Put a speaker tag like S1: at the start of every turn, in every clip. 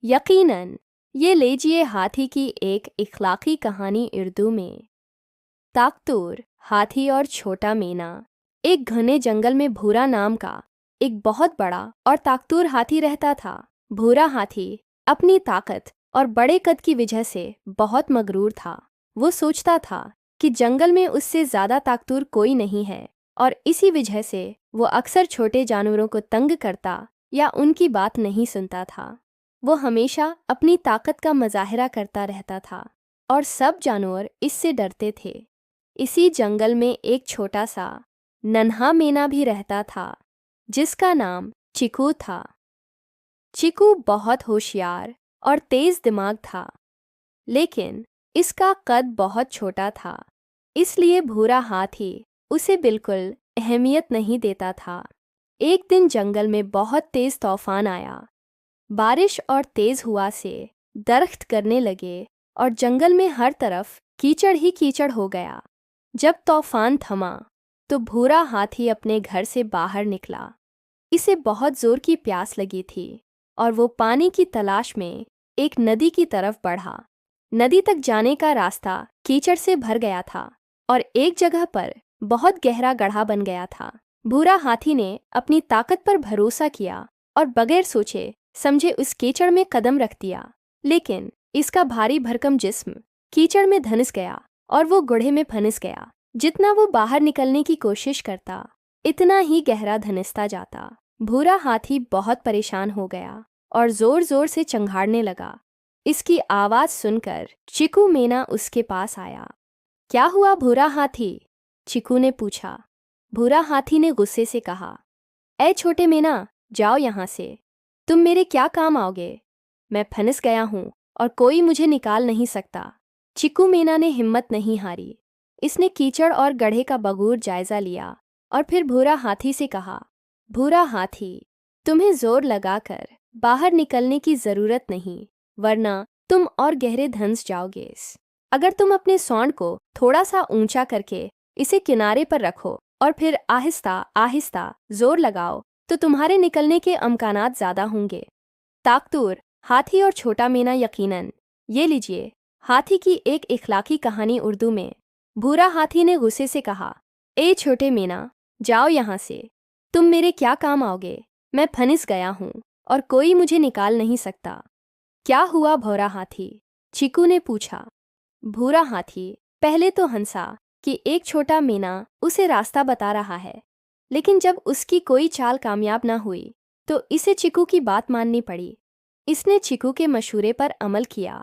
S1: यकीनन। ये लीजिए हाथी की एक इखलाकी कहानी उर्दू में। ताकतूर, हाथी और छोटा मेना। एक घने जंगल में भूरा नाम का एक बहुत बड़ा और ताकतूर हाथी रहता था। भूरा हाथी अपनी ताकत और बड़े कद की वजह से बहुत मगरूर था। वो सोचता था कि जंगल में उससे ज़्यादा ताकतूर कोई नहीं है और इसी वजह से वो अक्सर छोटे जानवरों को तंग करता या उनकी बात नहीं सुनता था। वो हमेशा अपनी ताकत का मुजाहरा करता रहता था और सब जानवर इससे डरते थे। इसी जंगल में एक छोटा सा नन्हा मेना भी रहता था जिसका नाम चिकू था। चिकू बहुत होशियार और तेज दिमाग था, लेकिन इसका कद बहुत छोटा था, इसलिए भूरा हाथी उसे बिल्कुल अहमियत नहीं देता था। एक दिन जंगल में बहुत तेज तूफान आया। बारिश और तेज हवा से दरख्त गिरने लगे और जंगल में हर तरफ कीचड़ ही कीचड़ हो गया। जब तूफान थमा तो भूरा हाथी अपने घर से बाहर निकला। इसे बहुत जोर की प्यास लगी थी और वो पानी की तलाश में एक नदी की तरफ बढ़ा। नदी तक जाने का रास्ता कीचड़ से भर गया था और एक जगह पर बहुत गहरा गड्ढा बन गया था। भूरा हाथी ने अपनी ताकत पर भरोसा किया और बगैर सोचे समझे उस कीचड़ में कदम रख दिया, लेकिन इसका भारी भरकम जिस्म कीचड़ में धंस गया और वो गड्ढे में फंस गया। जितना वो बाहर निकलने की कोशिश करता, इतना ही गहरा धंसता जाता। भूरा हाथी बहुत परेशान हो गया और जोर जोर से चंघाड़ने लगा। इसकी आवाज़ सुनकर चिकू मेना उसके पास आया। क्या हुआ भूरा हाथी? चिकू ने पूछा। भूरा हाथी ने गुस्से से कहा, ए छोटे मेना, जाओ यहाँ से। तुम मेरे क्या काम आओगे? मैं फंस गया हूँ और कोई मुझे निकाल नहीं सकता। चिकू मेना ने हिम्मत नहीं हारी। इसने कीचड़ और गड्ढे का बगूर जायजा लिया और फिर भूरा हाथी से कहा, भूरा हाथी, तुम्हें जोर लगाकर बाहर निकलने की ज़रूरत नहीं, वरना तुम और गहरे धंस जाओगे। अगर तुम अपने सौंड को थोड़ा सा ऊंचा करके इसे किनारे पर रखो और फिर आहिस्ता आहिस्ता जोर लगाओ तो तुम्हारे निकलने के अमकानात ज़्यादा होंगे। ताकतूर, हाथी और छोटा मेना। यकीनन। ये लीजिए हाथी की एक इखलाकी कहानी उर्दू में। भूरा हाथी ने गुस्से से कहा, ए छोटे मेना, जाओ यहाँ से। तुम मेरे क्या काम आओगे? मैं फंस गया हूँ और कोई मुझे निकाल नहीं सकता। क्या हुआ भूरा हाथी? चिकू ने पूछा। भूरा हाथी पहले तो हंसा कि एक छोटा मेना उसे रास्ता बता रहा है, लेकिन जब उसकी कोई चाल कामयाब ना हुई तो इसे चिकू की बात माननी पड़ी। इसने चिकू के मशूरे पर अमल किया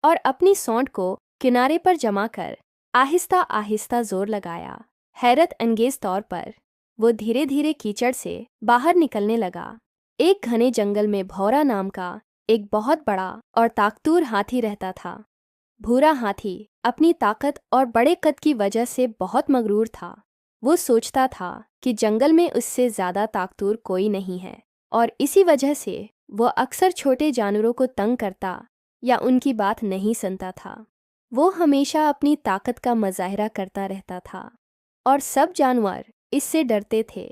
S1: और अपनी सौंड को किनारे पर जमा कर आहिस्ता आहिस्ता जोर लगाया। हैरत अंगेज तौर पर वो धीरे धीरे कीचड़ से बाहर निकलने लगा। एक घने जंगल में भौरा नाम का एक बहुत बड़ा और ताकतूर हाथी रहता था। भूरा हाथी अपनी ताकत और बड़े कद की वजह से बहुत मगरूर था। वो सोचता था कि जंगल में उससे ज़्यादा ताकतूर कोई नहीं है और इसी वजह से वो अक्सर छोटे जानवरों को तंग करता या उनकी बात नहीं सुनता था। वो हमेशा अपनी ताकत का मुजाहरा करता रहता था और सब जानवर इससे डरते थे।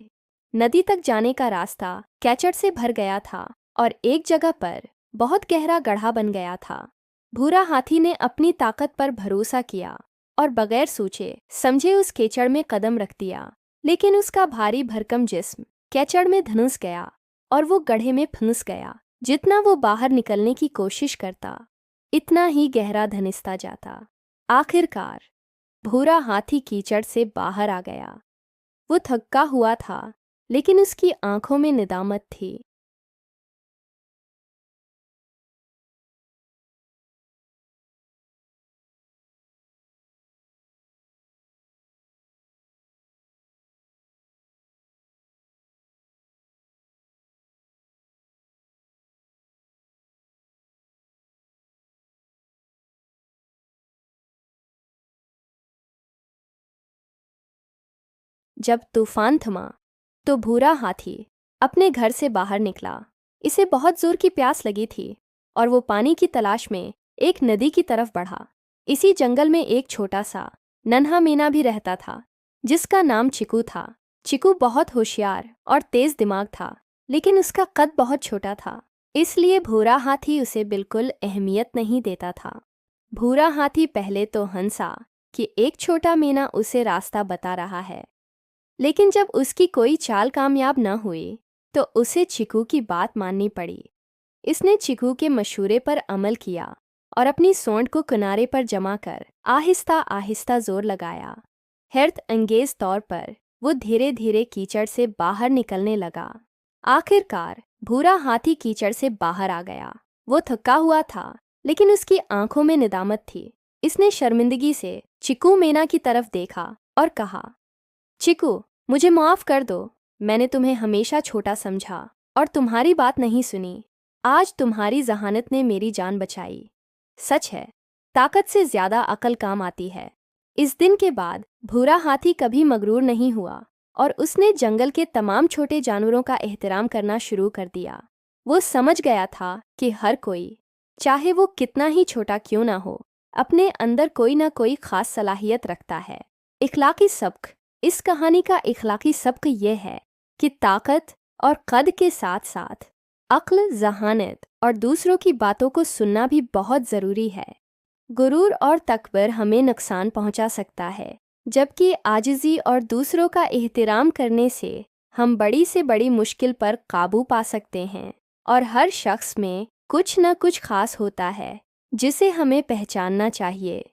S1: नदी तक जाने का रास्ता कीचड़ से भर गया था और एक जगह पर बहुत गहरा गड्ढा बन गया था। भूरा हाथी ने अपनी ताकत पर भरोसा किया और बगैर सोचे समझे उस कीचड़ में कदम रख दिया, लेकिन उसका भारी भरकम जिस्म कीचड़ में धंस गया और वो गड्ढे में फंस गया। जितना वो बाहर निकलने की कोशिश करता, इतना ही गहरा धंसता जाता। आखिरकार भूरा हाथी कीचड़ से बाहर आ गया। वो थका हुआ था, लेकिन उसकी आंखों में निदामत थी। जब तूफान थमा तो भूरा हाथी अपने घर से बाहर निकला। इसे बहुत जोर की प्यास लगी थी और वो पानी की तलाश में एक नदी की तरफ बढ़ा। इसी जंगल में एक छोटा सा नन्हा मेना भी रहता था जिसका नाम चिकू था। चिकू बहुत होशियार और तेज दिमाग था, लेकिन उसका कद बहुत छोटा था। इसलिए भूरा हाथी उसे बिल्कुल अहमियत नहीं देता था। भूरा हाथी पहले तो हंसा कि एक छोटा मेना उसे रास्ता बता रहा है, लेकिन जब उसकी कोई चाल कामयाब न हुई तो उसे चिकू की बात माननी पड़ी। इसने चिकू के मशूरे पर अमल किया और अपनी सोंड को किनारे पर जमा कर आहिस्ता आहिस्ता जोर लगाया। हैरत अंगेज तौर पर वो धीरे धीरे कीचड़ से बाहर निकलने लगा। आखिरकार भूरा हाथी कीचड़ से बाहर आ गया। वो थका हुआ था, लेकिन उसकी आंखों में निदामत थी। इसने शर्मिंदगी से चिकू मेना की तरफ देखा और कहा, चिकू, मुझे माफ़ कर दो। मैंने तुम्हें हमेशा छोटा समझा और तुम्हारी बात नहीं सुनी। आज तुम्हारी जहानत ने मेरी जान बचाई। सच है, ताकत से ज़्यादा अकल काम आती है। इस दिन के बाद भूरा हाथी कभी मगरूर नहीं हुआ और उसने जंगल के तमाम छोटे जानवरों का एहतराम करना शुरू कर दिया। वो समझ गया था कि हर कोई, चाहे वो कितना ही छोटा क्यों ना हो, अपने अंदर कोई ना कोई ख़ास सलाहियत रखता है। इखलाकी सबक। इस कहानी का इखलाकी सबक ये है कि ताकत और कद के साथ साथ अक्ल, जहानत और दूसरों की बातों को सुनना भी बहुत ज़रूरी है। गुरूर और तकबर हमें नुकसान पहुंचा सकता है, जबकि आजिज़ी और दूसरों का एहतराम करने से हम बड़ी से बड़ी मुश्किल पर काबू पा सकते हैं। और हर शख्स में कुछ न कुछ खास होता है जिसे हमें पहचानना चाहिए।